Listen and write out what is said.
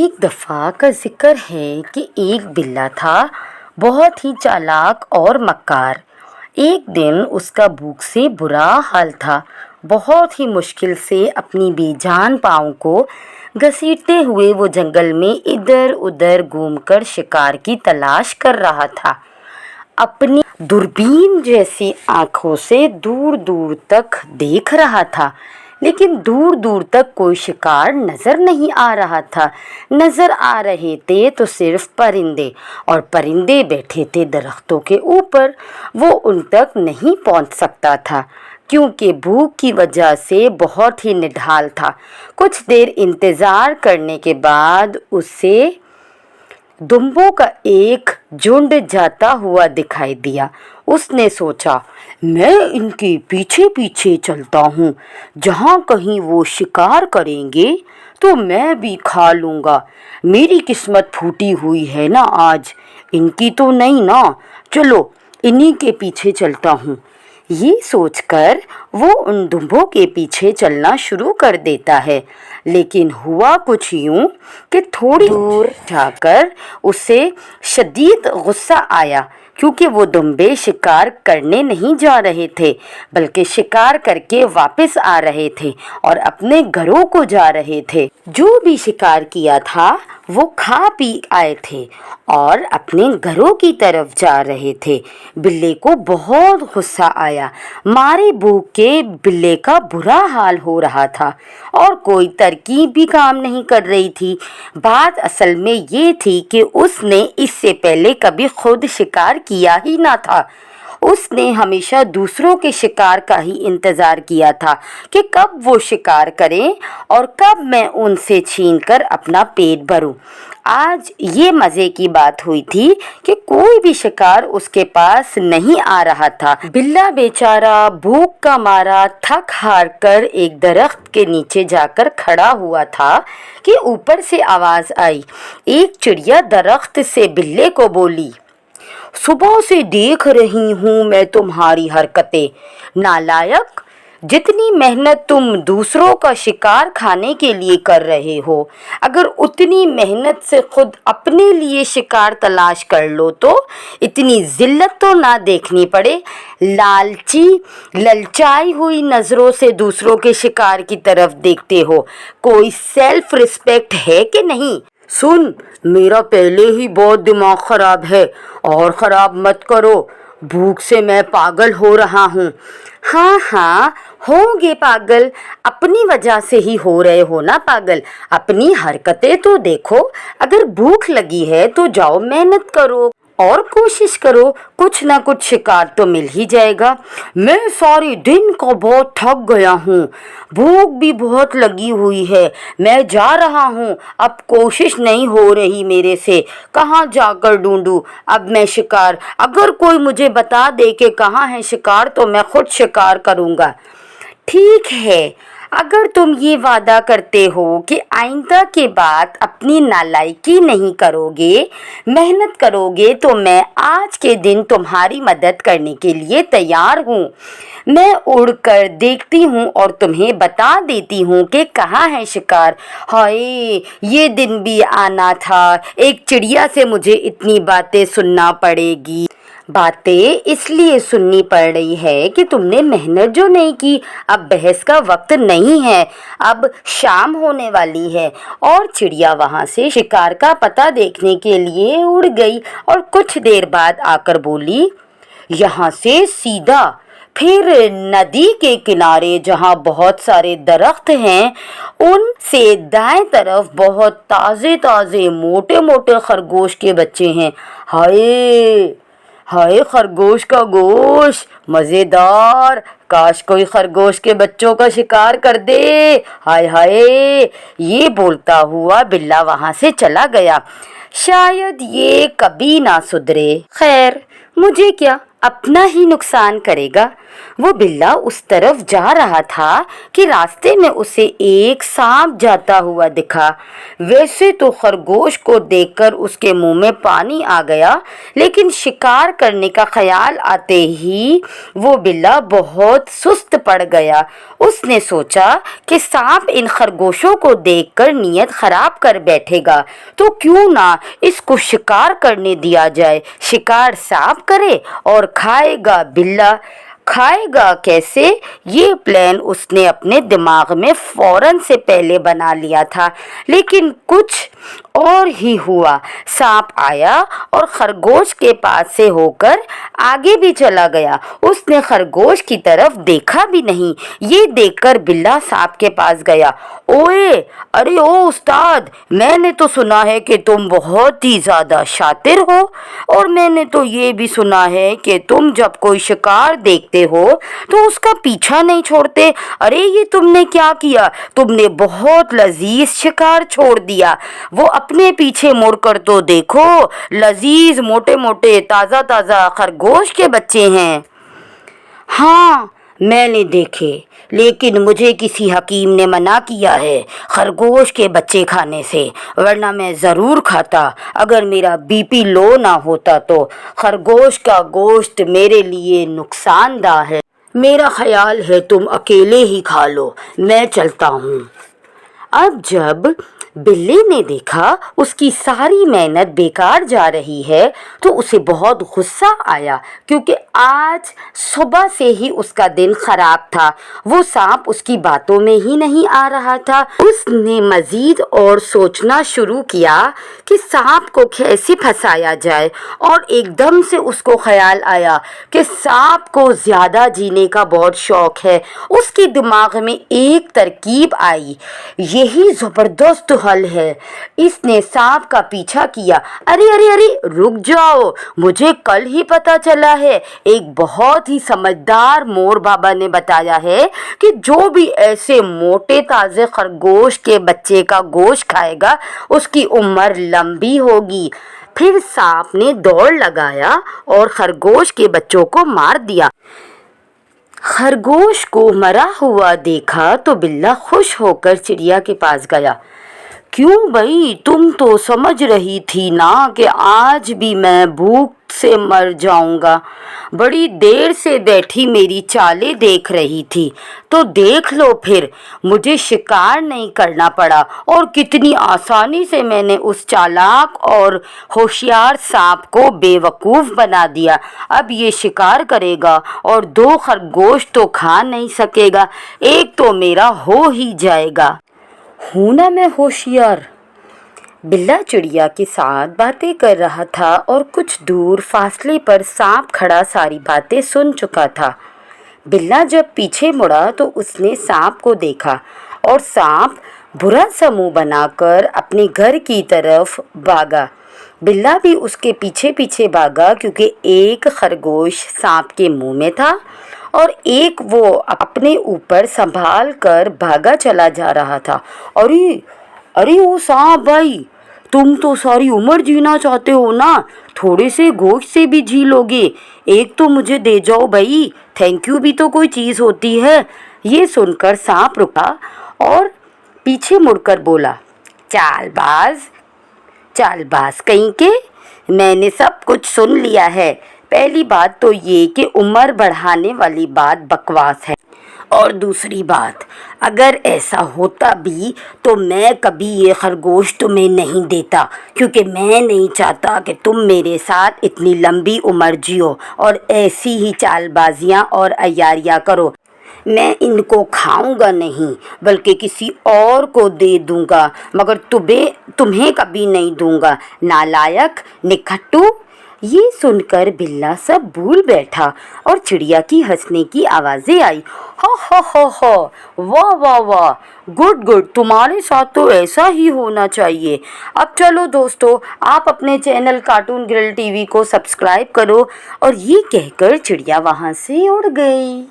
ایک دفعہ کا ذکر ہے کہ ایک بلا تھا، بہت ہی چالاک اور مکار۔ ایک دن اس کا بھوک سے برا حال تھا۔ بہت ہی مشکل سے اپنی بے جان پاؤں کو گھسیٹتے ہوئے وہ جنگل میں ادھر ادھر گھوم کر شکار کی تلاش کر رہا تھا۔ اپنی دوربین جیسی آنکھوں سے دور دور تک دیکھ رہا تھا، لیکن دور دور تک کوئی شکار نظر نہیں آ رہا تھا۔ نظر آ رہے تھے تو صرف پرندے، اور پرندے بیٹھے تھے درختوں کے اوپر۔ وہ ان تک نہیں پہنچ سکتا تھا کیونکہ بھوک کی وجہ سے بہت ہی نڈھال تھا۔ کچھ دیر انتظار کرنے کے بعد اسے دمبوں کا ایک جھنڈ جاتا ہوا دکھائی دیا۔ اس نے سوچا، میں ان کے پیچھے پیچھے چلتا ہوں، جہاں کہیں وہ شکار کریں گے تو میں بھی کھا لوں گا۔ میری قسمت پھوٹی ہوئی ہے نا آج، ان کی تو نہیں نا، چلو انہی کے پیچھے چلتا ہوں۔ یہ سوچ کر وہ ان دمبوں کے پیچھے چلنا شروع کر دیتا ہے، لیکن ہوا کچھ یوں کہ تھوڑی دور جا کر اسے شدید غصہ آیا، کیونکہ وہ دمبے شکار کرنے نہیں جا رہے تھے بلکہ شکار کر کے واپس آ رہے تھے اور اپنے گھروں کو جا رہے تھے۔ جو بھی شکار کیا تھا وہ کھا پی آئے تھے اور اپنے گھروں کی طرف جا رہے تھے۔ بلے کو بہت غصہ آیا۔ مارے بھوک کے بلے کا برا حال ہو رہا تھا اور کوئی ترکیب بھی کام نہیں کر رہی تھی۔ بات اصل میں یہ تھی کہ اس نے اس سے پہلے کبھی خود شکار کیا ہی نہ تھا۔ اس نے ہمیشہ دوسروں کے شکار کا ہی انتظار کیا تھا کہ کب وہ شکار کریں اور کب میں ان سے چھین کر اپنا پیٹ بھروں۔ آج یہ مزے کی بات ہوئی تھی کہ کوئی بھی شکار اس کے پاس نہیں آ رہا تھا۔ بلا بیچارہ بھوک کا مارا تھک ہار کر ایک درخت کے نیچے جا کر کھڑا ہوا تھا کہ اوپر سے آواز آئی۔ ایک چڑیا درخت سے بلے کو بولی، صبح سے دیکھ رہی ہوں میں تمہاری حرکتیں، نالائق! جتنی محنت تم دوسروں کا شکار کھانے کے لیے کر رہے ہو، اگر اتنی محنت سے خود اپنے لیے شکار تلاش کر لو تو اتنی ذلت تو نہ دیکھنی پڑے۔ للچائی ہوئی نظروں سے دوسروں کے شکار کی طرف دیکھتے ہو، کوئی سیلف ریسپیکٹ ہے کہ نہیں؟ سن، میرا پہلے ہی بہت دماغ خراب ہے اور خراب مت کرو، بھوک سے میں پاگل ہو رہا ہوں۔ ہاں ہوں گے پاگل، اپنی وجہ سے ہی ہو رہے ہو نا پاگل، اپنی حرکتیں تو دیکھو۔ اگر بھوک لگی ہے تو جاؤ محنت کرو اور کوشش کرو، کچھ نہ کچھ شکار تو مل ہی جائے گا۔ میں سارے دن کا بہت تھک گیا ہوں، بھوک بھی بہت لگی ہوئی ہے، میں جا رہا ہوں، اب کوشش نہیں ہو رہی میرے سے، کہاں جا کر ڈھونڈوں اب میں شکار؟ اگر کوئی مجھے بتا دے کہ کہاں ہے شکار تو میں خود شکار کروں گا۔ ٹھیک ہے، اگر تم یہ وعدہ کرتے ہو کہ آئندہ کے بعد اپنی نالائکی نہیں کرو گے، محنت کرو گے، تو میں آج کے دن تمہاری مدد کرنے کے لیے تیار ہوں۔ میں اڑ کر دیکھتی ہوں اور تمہیں بتا دیتی ہوں کہ کہاں ہے شکار۔ ہائے، یہ دن بھی آنا تھا، ایک چڑیا سے مجھے اتنی باتیں سننا پڑے گی۔ باتیں اس لیے سننی پڑ رہی ہے کہ تم نے محنت جو نہیں کی۔ اب بحث کا وقت نہیں ہے، اب شام ہونے والی ہے۔ اور چڑیا وہاں سے شکار کا پتہ دیکھنے کے لیے اڑ گئی اور کچھ دیر بعد آ کر بولی، یہاں سے سیدھا، پھر ندی کے کنارے جہاں بہت سارے درخت ہیں ان سے دائیں طرف بہت تازے تازے موٹے موٹے خرگوش کے بچے ہیں۔ ہائے خرگوش کا گوشت مزیدار، کاش کوئی خرگوش کے بچوں کا شکار کر دے۔ ہائے، یہ بولتا ہوا بلا وہاں سے چلا گیا۔ شاید یہ کبھی نہ سدھرے۔ خیر، مجھے کیا، अपना ही नुकसान करेगा। वो बिल्ला उस तरफ जा रहा था कि रास्ते में उसे एक सांप जाता हुआ दिखा। वैसे तो खरगोश को देखकर उसके मुंह में पानी आ गया, लेकिन शिकार करने का ख्याल आते ही वो बिल्ला बहुत सुस्त पड़ गया। उसने सोचा कि सांप इन खरगोशों को देखकर नीयत खराब कर बैठेगा, तो क्यों ना इसको शिकार करने दिया जाए। शिकार सांप करे और खाएगा बिल्ला। खाएगा कैसे, ये प्लान उसने अपने दिमाग में फौरन से पहले बना लिया था, लेकिन कुछ और ही हुआ। सांप आया और खरगोश के पास से होकर आगे भी चला गया। उसने खरगोश की तरफ देखा भी नहीं। ये देखकर बिल्ला सांप के पास गया। ओए, अरे ओ उस्ताद, मैंने तो सुना है कि तुम बहुत ही ज़्यादा शातिर हो, और मैंने तो ये भी सुना है कि तुम जब कोई शिकार देखते हो तो उसका पीछा नहीं छोड़ते। अरे ये तुमने क्या किया? तुमने बहुत लजीज शिकार छोड़ दिया। वो अपने पीछे मुड़कर तो देखो, लजीज मोटे मोटे ताज़ा ताज़ा खरगोश के बच्चे हैं। हाँ, मैंने देखे, लेकिन मुझे किसी हकीम ने मना किया है खरगोश के बच्चे खाने से, वरना मैं ज़रूर खाता। अगर मेरा बीपी लो ना होता तो खरगोश का गोश्त मेरे लिए नुकसानदा है। मेरा ख्याल है तुम अकेले ही खा लो, मैं चलता हूँ। अब जब बिल्ली ने देखा उसकी सारी मेहनत बेकार जा रही है, तो उसे बहुत गुस्सा आया, क्योंकि आज सुबह से ही उसका दिन खराब था। वो सांप उसकी बातों में ही नहीं आ रहा था। उसने मजीद और सोचना शुरू किया कि सांप को कैसे फंसाया जाए, और एकदम से उसको ख्याल आया कि सांप को ज़्यादा जीने का बहुत शौक है। उसके दिमाग में एक तरकीब आई, यही ज़बरदस्त हल है। इसने सांप का पीछा किया। अरे अरे अरे, रुक जाओ, मुझे कल ही पता चला है, एक बहुत ही समझदार मोर बाबा ने बताया है कि जो भी ऐसे मोटे ताज़े खरगोश के बच्चे का गोश्त खाएगा उसकी उम्र लंबी होगी। फिर सांप ने दौड़ लगाया और खरगोश के बच्चों को मार दिया। खरगोश को मरा हुआ देखा तो बिल्ला खुश होकर चिड़िया के पास गया। क्यों भाई, तुम तो समझ रही थी ना कि आज भी मैं भूख से मर जाऊंगा। बड़ी देर से बैठी मेरी चालें देख रही थी, तो देख लो फिर, मुझे शिकार नहीं करना पड़ा, और कितनी आसानी से मैंने उस चालाक और होशियार सांप को बेवकूफ़ बना दिया। अब ये शिकार करेगा और 2 खरगोश तो खा नहीं सकेगा, एक तो मेरा हो ही जाएगा। हूँ ना मैं होशियार। बिल्ला चिड़िया के साथ बातें कर रहा था, और कुछ दूर फासले पर सांप खड़ा सारी बातें सुन चुका था। बिल्ला जब पीछे मुड़ा तो उसने सांप को देखा, और सांप बुरा सा मुंह बनाकर अपने घर की तरफ भागा। बिल्ला भी उसके पीछे पीछे भागा, क्योंकि एक खरगोश सांप के मुंह में था और एक वो अपने ऊपर संभाल कर भागा चला जा रहा था। अरे अरे ओ सांप भाई, तुम तो सारी उम्र जीना चाहते हो ना, थोड़े से गोश्त से भी जी लोगे, एक तो मुझे दे जाओ भाई, थैंक यू भी तो कोई चीज़ होती है। ये सुनकर सांप रुका और पीछे मुड़कर बोला, चालबाज कहीं के, मैंने सब कुछ सुन लिया है। पहली बात तो ये कि उम्र बढ़ाने वाली बात बकवास है, और दूसरी बात, अगर ऐसा होता भी तो मैं कभी ये खरगोश तुम्हें नहीं देता, क्योंकि मैं नहीं चाहता कि तुम मेरे साथ इतनी लंबी उम्र जियो और ऐसी ही चालबाजियाँ और अय्यारियाँ करो। मैं इनको खाऊंगा नहीं, बल्कि किसी और को दे दूंगा, मगर तुम्हें कभी नहीं दूंगा, नालायक, निकट्टू। ये सुनकर बिल्ला सब भूल बैठा, और चिड़िया की हंसने की आवाज़ें आई। हो, वाह वाह वाह, गुड, तुम्हारे साथ तो ऐसा ही होना चाहिए। अब चलो दोस्तों, आप अपने चैनल कार्टून ग्रिल टीवी को सब्सक्राइब करो। और ये कहकर चिड़िया वहाँ से उड़ गई।